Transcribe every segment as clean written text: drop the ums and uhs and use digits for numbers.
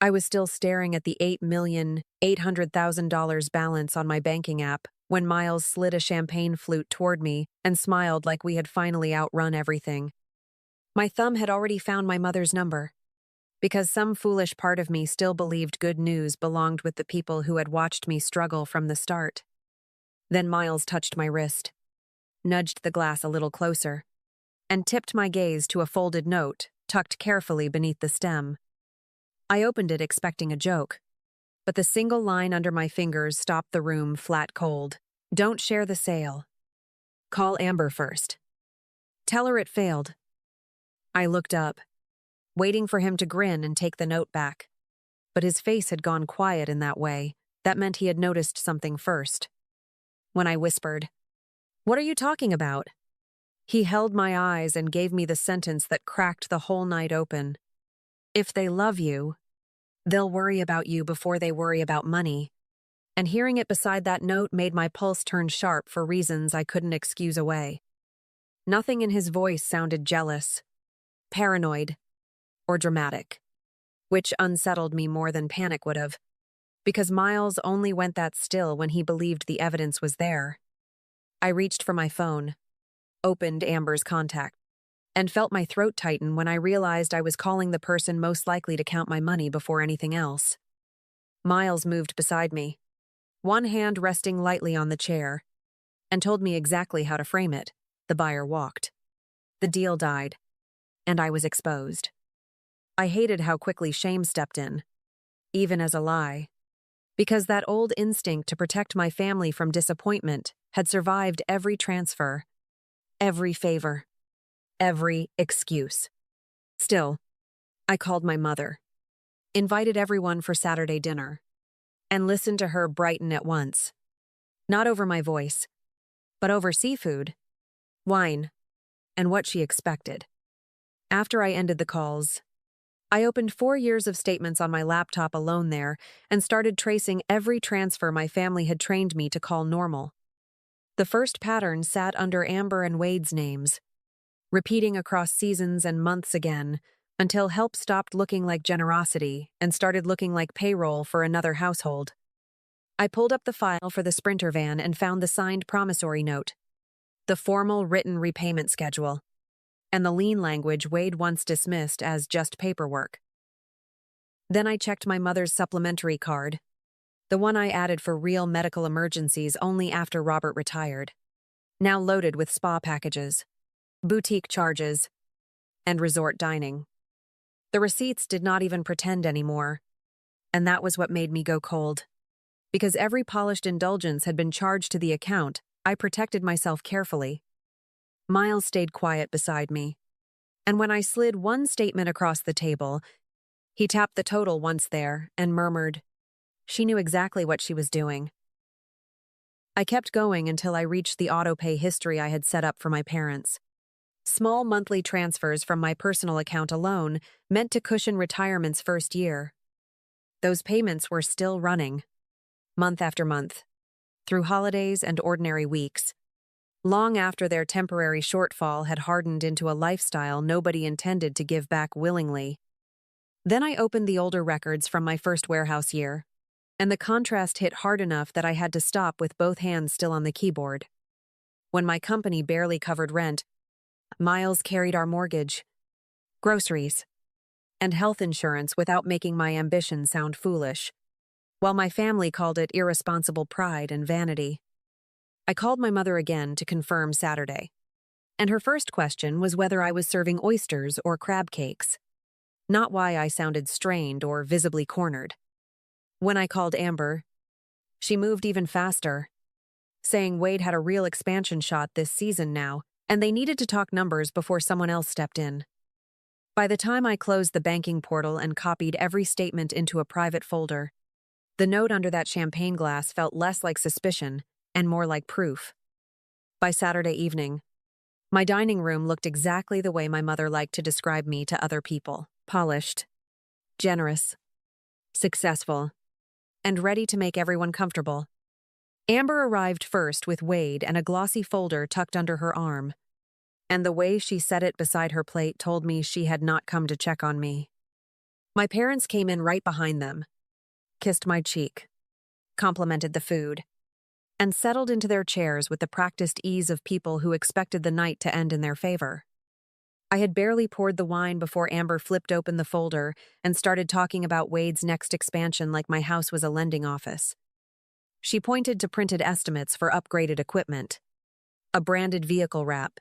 I was still staring at the $8,800,000 balance on my banking app when Miles slid a champagne flute toward me and smiled like we had finally outrun everything. My thumb had already found my mother's number, because some foolish part of me still believed good news belonged with the people who had watched me struggle from the start. Then Miles touched my wrist, nudged the glass a little closer, and tipped my gaze to a folded note tucked carefully beneath the stem. I opened it expecting a joke, but the single line under my fingers stopped the room flat cold. Don't share the sale. Call Amber first. Tell her it failed. I looked up, waiting for him to grin and take the note back. But his face had gone quiet in that way. That meant he had noticed something first. When I whispered, "What are you talking about?" he held my eyes and gave me the sentence that cracked the whole night open. If they love you, they'll worry about you before they worry about money. And hearing it beside that note made my pulse turn sharp for reasons I couldn't excuse away. Nothing in his voice sounded jealous, paranoid, or dramatic, which unsettled me more than panic would have, because Miles only went that still when he believed the evidence was there. I reached for my phone, opened Amber's contact, and felt my throat tighten when I realized I was calling the person most likely to count my money before anything else. Miles moved beside me, one hand resting lightly on the chair, and told me exactly how to frame it. The buyer walked. The deal died, and I was exposed. I hated how quickly shame stepped in, even as a lie, because that old instinct to protect my family from disappointment had survived every transfer, every favor, every excuse. Still, I called my mother, invited everyone for Saturday dinner, and listened to her brighten at once. Not over my voice, but over seafood, wine, and what she expected. After I ended the calls, I opened 4 years of statements on my laptop alone there and started tracing every transfer my family had trained me to call normal. The first pattern sat under Amber and Wade's names, repeating across seasons and months again, until help stopped looking like generosity and started looking like payroll for another household. I pulled up the file for the Sprinter van and found the signed promissory note, the formal written repayment schedule, and the lien language Wade once dismissed as just paperwork. Then I checked my mother's supplementary card, the one I added for real medical emergencies only after Robert retired, now loaded with spa packages, boutique charges, and resort dining. The receipts did not even pretend anymore, and that was what made me go cold. Because every polished indulgence had been charged to the account, I protected myself carefully. Miles stayed quiet beside me, and when I slid one statement across the table, he tapped the total once there and murmured, "She knew exactly what she was doing." I kept going until I reached the auto-pay history I had set up for my parents. Small monthly transfers from my personal account alone meant to cushion retirement's first year. Those payments were still running, month after month, through holidays and ordinary weeks, long after their temporary shortfall had hardened into a lifestyle nobody intended to give back willingly. Then I opened the older records from my first warehouse year, and the contrast hit hard enough that I had to stop with both hands still on the keyboard. When my company barely covered rent, Miles carried our mortgage, groceries, and health insurance without making my ambition sound foolish, while my family called it irresponsible pride and vanity. I called my mother again to confirm Saturday, and her first question was whether I was serving oysters or crab cakes, not why I sounded strained or visibly cornered. When I called Amber, she moved even faster, saying Wade had a real expansion shot this season now, and they needed to talk numbers before someone else stepped in. By the time I closed the banking portal and copied every statement into a private folder, the note under that champagne glass felt less like suspicion and more like proof. By Saturday evening, my dining room looked exactly the way my mother liked to describe me to other people: polished, generous, successful, and ready to make everyone comfortable. Amber arrived first with Wade and a glossy folder tucked under her arm, and the way she set it beside her plate told me she had not come to check on me. My parents came in right behind them, kissed my cheek, complimented the food, and settled into their chairs with the practiced ease of people who expected the night to end in their favor. I had barely poured the wine before Amber flipped open the folder and started talking about Wade's next expansion like my house was a lending office. She pointed to printed estimates for upgraded equipment, a branded vehicle wrap,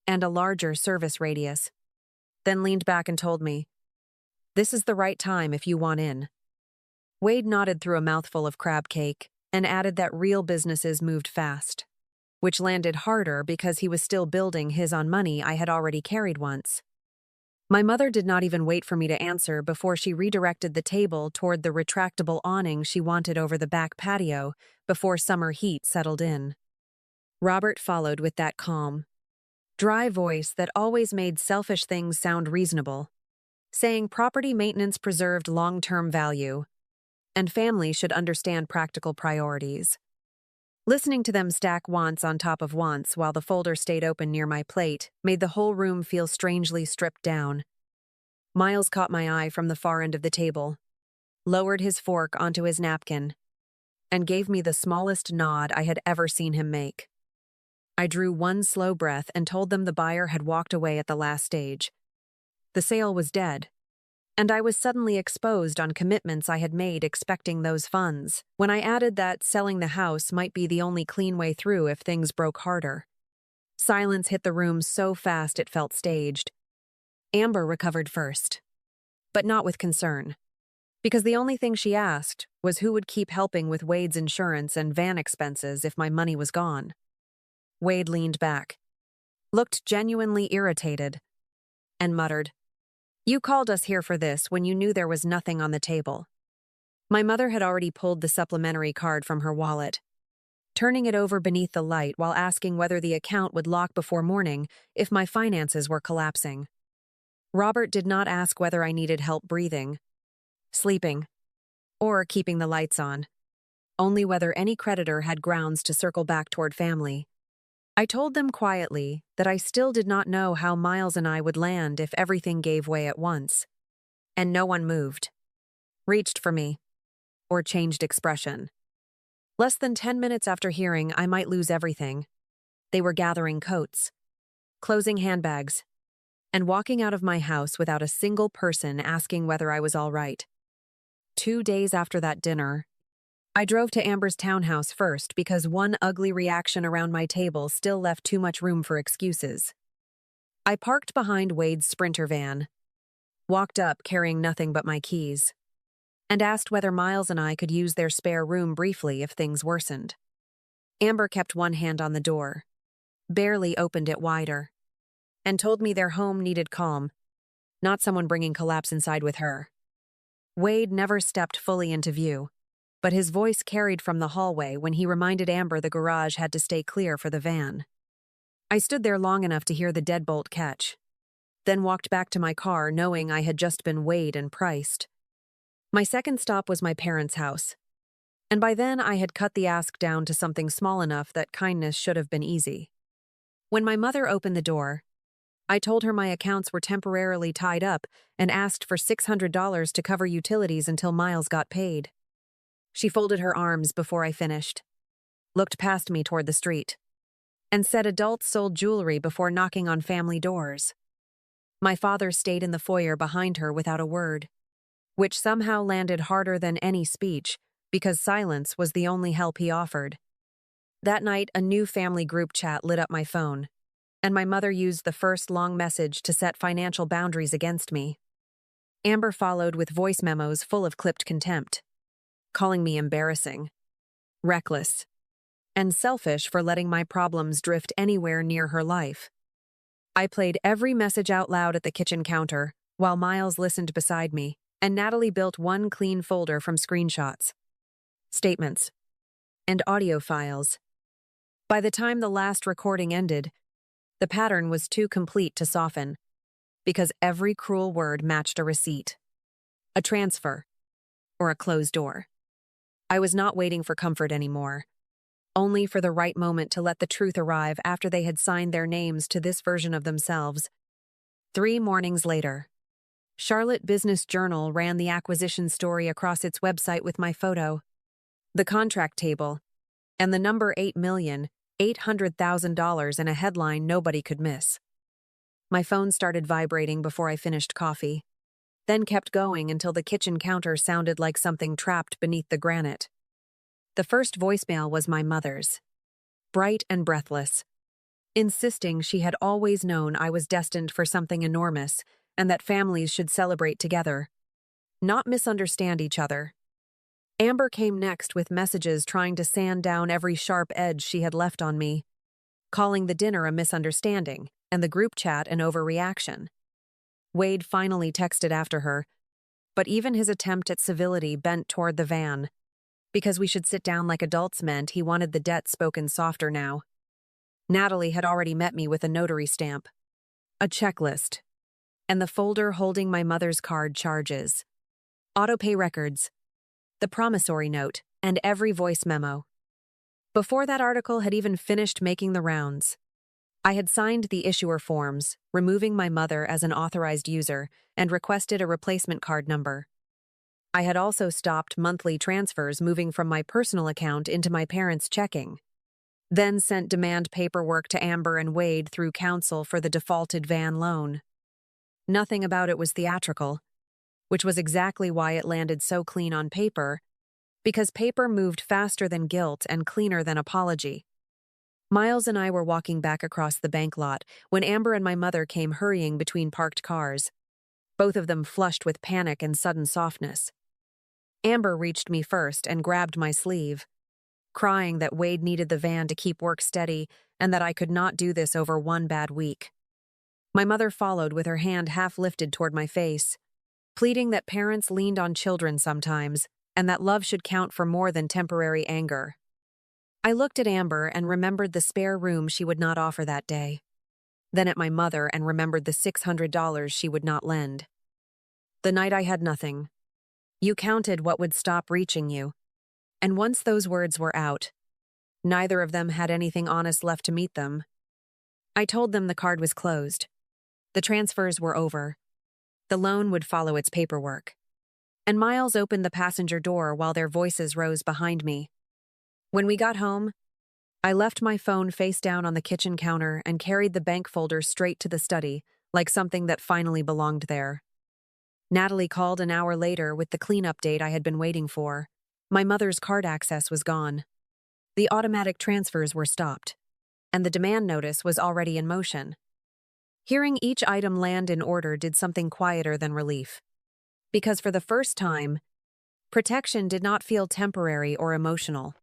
and a larger service radius, then leaned back and told me, "This is the right time if you want in." Wade nodded through a mouthful of crab cake and added that real businesses moved fast, which landed harder because he was still building his on money I had already carried once. My mother did not even wait for me to answer before she redirected the table toward the retractable awning she wanted over the back patio before summer heat settled in. Robert followed with that calm, dry voice that always made selfish things sound reasonable, saying property maintenance preserved long-term value, and families should understand practical priorities. Listening to them stack wants on top of wants while the folder stayed open near my plate made the whole room feel strangely stripped down. Miles caught my eye from the far end of the table, lowered his fork onto his napkin, and gave me the smallest nod I had ever seen him make. I drew one slow breath and told them the buyer had walked away at the last stage. The sale was dead, and I was suddenly exposed on commitments I had made expecting those funds, when I added that selling the house might be the only clean way through if things broke harder. Silence hit the room so fast it felt staged. Amber recovered first, but not with concern, because the only thing she asked was who would keep helping with Wade's insurance and van expenses if my money was gone. Wade leaned back, looked genuinely irritated, and muttered, "You called us here for this when you knew there was nothing on the table." My mother had already pulled the supplementary card from her wallet, turning it over beneath the light while asking whether the account would lock before morning if my finances were collapsing. Robert did not ask whether I needed help breathing, sleeping, or keeping the lights on, only whether any creditor had grounds to circle back toward family. I told them quietly that I still did not know how Miles and I would land if everything gave way at once. And no one moved, reached for me, or changed expression. Less than 10 minutes after hearing I might lose everything, they were gathering coats, closing handbags, and walking out of my house without a single person asking whether I was all right. 2 days after that dinner, I drove to Amber's townhouse first because one ugly reaction around my table still left too much room for excuses. I parked behind Wade's Sprinter van, walked up carrying nothing but my keys, and asked whether Miles and I could use their spare room briefly if things worsened. Amber kept one hand on the door, barely opened it wider, and told me their home needed calm, not someone bringing collapse inside with her. Wade never stepped fully into view, but his voice carried from the hallway when he reminded Amber the garage had to stay clear for the van. I stood there long enough to hear the deadbolt catch, then walked back to my car knowing I had just been weighed and priced. My second stop was my parents' house, and by then I had cut the ask down to something small enough that kindness should have been easy. When my mother opened the door, I told her my accounts were temporarily tied up and asked for $600 to cover utilities until Miles got paid. She folded her arms before I finished, looked past me toward the street, and said adults sold jewelry before knocking on family doors. My father stayed in the foyer behind her without a word, which somehow landed harder than any speech because silence was the only help he offered. That night, a new family group chat lit up my phone, and my mother used the first long message to set financial boundaries against me. Amber followed with voice memos full of clipped contempt, calling me embarrassing, reckless, and selfish for letting my problems drift anywhere near her life. I played every message out loud at the kitchen counter while Miles listened beside me, and Natalie built one clean folder from screenshots, statements, and audio files. By the time the last recording ended, the pattern was too complete to soften, because every cruel word matched a receipt, a transfer, or a closed door. I was not waiting for comfort anymore, only for the right moment to let the truth arrive after they had signed their names to this version of themselves. 3 mornings later, Charlotte Business Journal ran the acquisition story across its website with my photo, the contract table, and the number $8,800,000 in a headline nobody could miss. My phone started vibrating before I finished coffee, then kept going until the kitchen counter sounded like something trapped beneath the granite. The first voicemail was my mother's, bright and breathless, insisting she had always known I was destined for something enormous and that families should celebrate together, not misunderstand each other. Amber came next with messages trying to sand down every sharp edge she had left on me, calling the dinner a misunderstanding and the group chat an overreaction. Wade finally texted after her, but even his attempt at civility bent toward the van. Because we should sit down like adults meant he wanted the debt spoken softer now. Natalie had already met me with a notary stamp, a checklist, and the folder holding my mother's card charges, autopay records, the promissory note, and every voice memo. Before that article had even finished making the rounds, I had signed the issuer forms, removing my mother as an authorized user, and requested a replacement card number. I had also stopped monthly transfers moving from my personal account into my parents' checking, then sent demand paperwork to Amber and Wade through counsel for the defaulted van loan. Nothing about it was theatrical, which was exactly why it landed so clean on paper, because paper moved faster than guilt and cleaner than apology. Miles and I were walking back across the bank lot when Amber and my mother came hurrying between parked cars, both of them flushed with panic and sudden softness. Amber reached me first and grabbed my sleeve, crying that Wade needed the van to keep work steady and that I could not do this over one bad week. My mother followed with her hand half lifted toward my face, pleading that parents leaned on children sometimes and that love should count for more than temporary anger. I looked at Amber and remembered the spare room she would not offer that day, then at my mother and remembered the $600 she would not lend. The night I had nothing. You counted what would stop reaching you. And once those words were out, neither of them had anything honest left to meet them. I told them the card was closed. The transfers were over. The loan would follow its paperwork. And Miles opened the passenger door while their voices rose behind me. When we got home, I left my phone face down on the kitchen counter and carried the bank folder straight to the study, like something that finally belonged there. Natalie called an hour later with the cleanup date I had been waiting for. My mother's card access was gone. The automatic transfers were stopped, and the demand notice was already in motion. Hearing each item land in order did something quieter than relief. Because for the first time, protection did not feel temporary or emotional.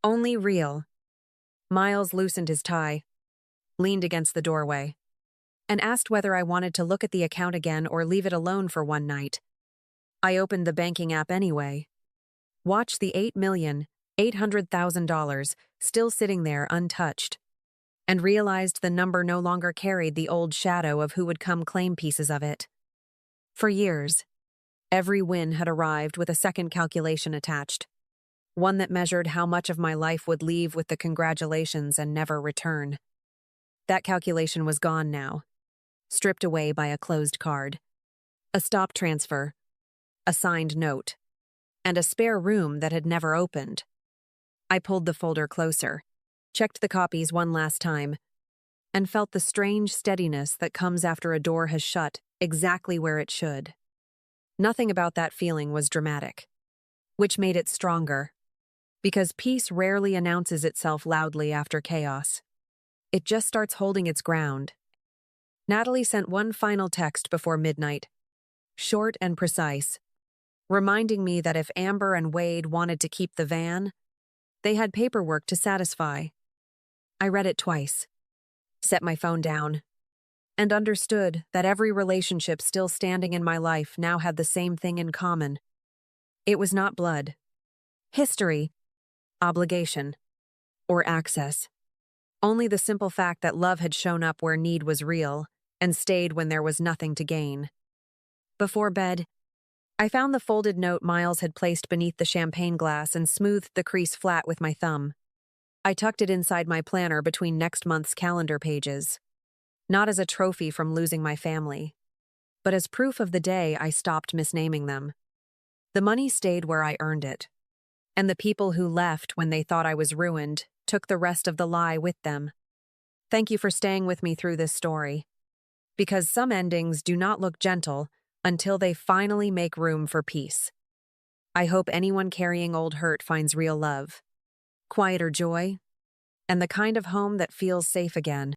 Only real. Miles loosened his tie, leaned against the doorway, and asked whether I wanted to look at the account again or leave it alone for one night. I opened the banking app anyway. Watched the $8,800,000 still sitting there untouched, and realized the number no longer carried the old shadow of who would come claim pieces of it. For years, every win had arrived with a second calculation attached. One that measured how much of my life would leave with the congratulations and never return. That calculation was gone now, stripped away by a closed card, a stop transfer, a signed note, and a spare room that had never opened. I pulled the folder closer, checked the copies one last time, and felt the strange steadiness that comes after a door has shut exactly where it should. Nothing about that feeling was dramatic, which made it stronger. Because peace rarely announces itself loudly after chaos. It just starts holding its ground. Natalie sent one final text before midnight, short and precise, reminding me that if Amber and Wade wanted to keep the van, they had paperwork to satisfy. I read it twice, set my phone down, and understood that every relationship still standing in my life now had the same thing in common. It was not blood, history, obligation, or access. Only the simple fact that love had shown up where need was real and stayed when there was nothing to gain. Before bed, I found the folded note Miles had placed beneath the champagne glass and smoothed the crease flat with my thumb. I tucked it inside my planner between next month's calendar pages, not as a trophy from losing my family, but as proof of the day, I stopped misnaming them. The money stayed where I earned it, and the people who left when they thought I was ruined took the rest of the lie with them. Thank you for staying with me through this story, because some endings do not look gentle until they finally make room for peace. I hope anyone carrying old hurt finds real love, quieter joy, and the kind of home that feels safe again.